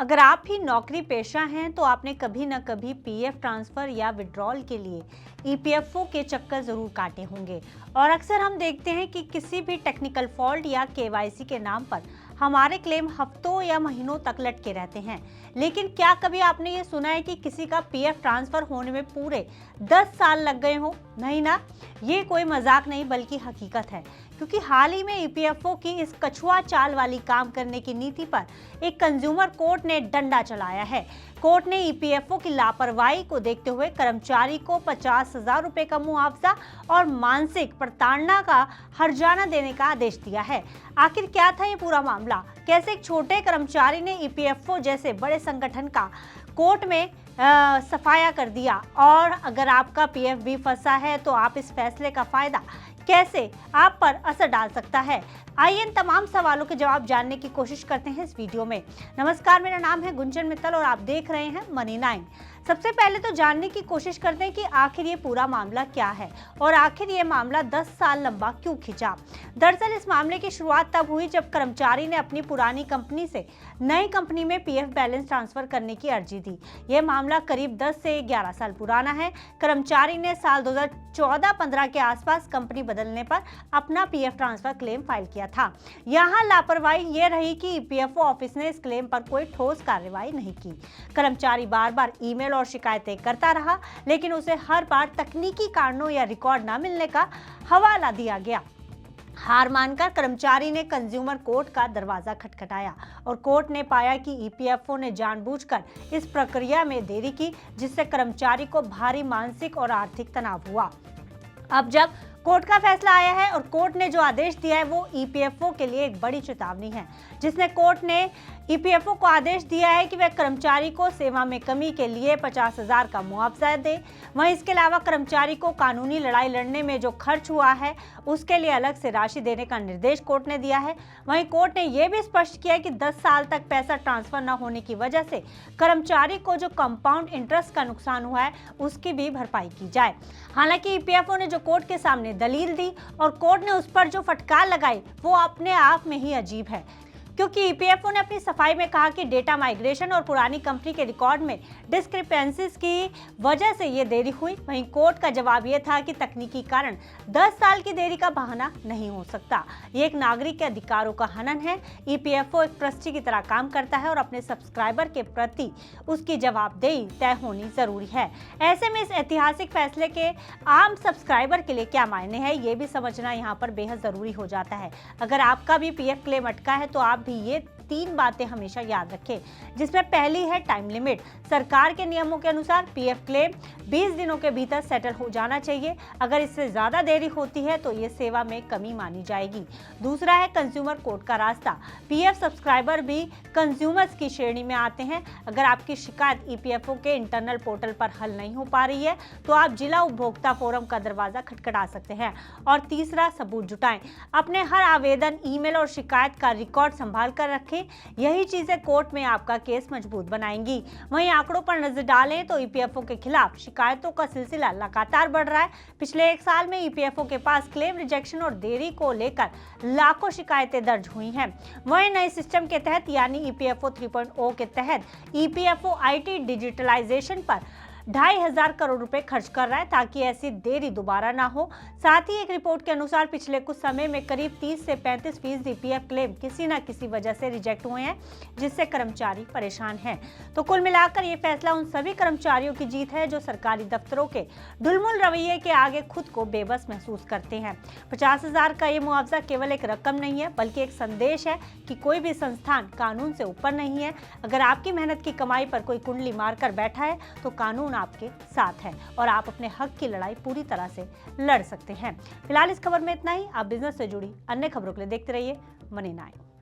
अगर आप भी नौकरी पेशा हैं तो आपने कभी न कभी पीएफ ट्रांसफर या विड्रॉल के लिए ईपीएफओ के चक्कर जरूर काटे होंगे। और अक्सर हम देखते हैं कि किसी भी टेक्निकल फॉल्ट या केवाईसी के नाम पर हमारे क्लेम हफ्तों या महीनों तक लटके रहते हैं। लेकिन क्या कभी आपने ये सुना है कि किसी का पीएफ ट्रांसफर होने में पूरे 10 साल लग गए हो? नहीं ना, ये कोई मजाक नहीं बल्कि हकीकत है। क्योंकि हाल ही में ईपीएफओ की इस कछुआ चाल वाली काम करने की नीति पर एक कंज्यूमर कोर्ट ने डंडा चलाया है। कोर्ट ने ईपीएफओ की लापरवाही को देखते हुए कर्मचारी को 50,000 रुपए का मुआवजा और मानसिक प्रताड़ना का हर्जाना देने का आदेश दिया है। आखिर क्या था ये पूरा मामला? कैसे एक छोटे कर्मचारी ने ईपीएफओ जैसे बड़े संगठन का कोर्ट में सफाया कर दिया? और अगर आपका पीएफ भी फंसा है तो आप इस फैसले का फायदा कैसे आप पर असर डाल सकता है? आइए इन तमाम सवालों के जवाब जानने की कोशिश करते हैं इस वीडियो में। नमस्कार, मेरा नाम है गुंजन मित्तल और आप देख रहे हैं मनी 9। सबसे पहले तो जानने की कोशिश करते हैं कि आखिर ये पूरा मामला क्या है और आखिर ये मामला 10 साल लंबा क्यों खिंचा। दरअसल इस मामले की शुरुआत तब हुई जब कर्मचारी ने अपनी पुरानी कंपनी से नई कंपनी में पीएफ बैलेंस ट्रांसफर करने की अर्जी दी। यह मामला करीब 10 से 11 साल पुराना है। कर्मचारी ने साल 2014-15 के आसपास कंपनी बदलने पर अपना पीएफ ट्रांसफर क्लेम फाइल किया था। यहाँ लापरवाही ये रही कि ईपीएफओ ऑफिस ने इस क्लेम पर कोई ठोस कार्रवाई नहीं की। कर्मचारी बार बार ईमेल और शिकायतें करता रहा, लेकिन उसे हर बार तकनीकी कारणों या रिकॉर्ड न मिलने का हवाला दिया गया। हार मानकर कर्मचारी ने कंज्यूमर कोर्ट का दरवाजा खटखटाया और कोर्ट ने पाया कि ईपीएफओ ने जानबूझकर इस प्रक्रिया में देरी की, जिससे कर्मचारी को भारी मानसिक और आर्थिक तनाव हुआ। अब जब कोर्ट का फैसला आया है और कोर्ट ने जो आदेश दिया है वो ईपीएफओ के लिए एक बड़ी चेतावनी है, जिसने कोर्ट ने ईपीएफओ को आदेश दिया है कि वह कर्मचारी को सेवा में कमी के लिए 50,000 का मुआवजा दे। वहीं इसके अलावा कर्मचारी को कानूनी लड़ाई लड़ने में जो खर्च हुआ है उसके लिए अलग से राशि देने का निर्देश कोर्ट ने दिया है। वहीं कोर्ट ने यह भी स्पष्ट किया कि 10 साल तक पैसा ट्रांसफर न होने की वजह से कर्मचारी को जो कंपाउंड इंटरेस्ट का नुकसान हुआ है उसकी भी भरपाई की जाए। हालांकि ईपीएफओ ने जो कोर्ट के सामने दलील दी और कोर्ट ने उस पर जो फटकार लगाई वो अपने आप में ही अजीब है, क्योंकि ईपीएफओ ने अपनी सफाई में कहा कि डेटा माइग्रेशन और पुरानी कंपनी के रिकॉर्ड में डिस्क्रिपेंसीज की वजह से ये देरी हुई। वहीं कोर्ट का जवाब ये था कि तकनीकी कारण 10 साल की देरी का बहाना नहीं हो सकता। ये एक नागरिक के अधिकारों का हनन है। ईपीएफओ एक ट्रस्टी की तरह काम करता है और अपने सब्सक्राइबर के प्रति उसकी जवाबदेही तय होनी जरूरी है। ऐसे में इस ऐतिहासिक फैसले के आम सब्सक्राइबर के लिए क्या मायने हैं, ये भी समझना यहाँ पर बेहद जरूरी हो जाता है। अगर आपका भी पीएफ क्लेम अटका है तो आप भी ये 3 बातें हमेशा याद रखें, जिसमें पहली है टाइम लिमिट। सरकार के नियमों के अनुसार पीएफ क्लेम 20 दिनों के भीतर सेटल हो जाना चाहिए। अगर इससे ज्यादा देरी होती है तो ये सेवा में कमी मानी जाएगी। दूसरा है कंज्यूमर कोर्ट का रास्ता। पीएफ सब्सक्राइबर भी कंज्यूमर्स की श्रेणी में आते हैं। अगर आपकी शिकायत ईपीएफओ के इंटरनल पोर्टल पर हल नहीं हो पा रही है तो आप जिला उपभोक्ता फोरम का दरवाजा खटखटा सकते हैं। और तीसरा, सबूत जुटाएं। अपने हर आवेदन, ईमेल और शिकायत का रिकॉर्ड संभाल कर रखें। यही चीजें कोर्ट में आपका केस मजबूत बनाएंगी। वहीं आंकड़ों पर नजर डालें तो ईपीएफओ के खिलाफ शिकायतों का सिलसिला लगातार बढ़ रहा है। पिछले 1 साल में ईपीएफओ के पास क्लेम रिजेक्शन और देरी को लेकर लाखों शिकायतें दर्ज हुई हैं। वहीं नए सिस्टम के तहत यानी ईपीएफओ 3.0 के तहत ईपीएफओ आईटी डिजिटलाइजेशन पर 2,500 करोड़ रुपए खर्च कर रहा है ताकि ऐसी देरी दोबारा ना हो। साथ ही एक रिपोर्ट के अनुसार पिछले कुछ समय में करीब 30 से 35% पीएफ क्लेम किसी न किसी वजह से रिजेक्ट हुए हैं, जिससे कर्मचारी परेशान हैं। तो कुल मिलाकर ये फैसला उन सभी कर्मचारियों की जीत है जो सरकारी दफ्तरों के ढुलमुल रवैये के आगे खुद को बेबस महसूस करते हैं। 50,000 का ये मुआवजा केवल एक रकम नहीं है बल्कि एक संदेश है कि कोई भी संस्थान कानून से ऊपर नहीं है। अगर आपकी मेहनत की कमाई पर कोई कुंडली मारकर बैठा है तो कानून आपके साथ है और आप अपने हक की लड़ाई पूरी तरह से लड़ सकते हैं। फिलहाल इस खबर में इतना ही। आप बिजनेस से जुड़ी अन्य खबरों के लिए देखते रहिए मनी 9।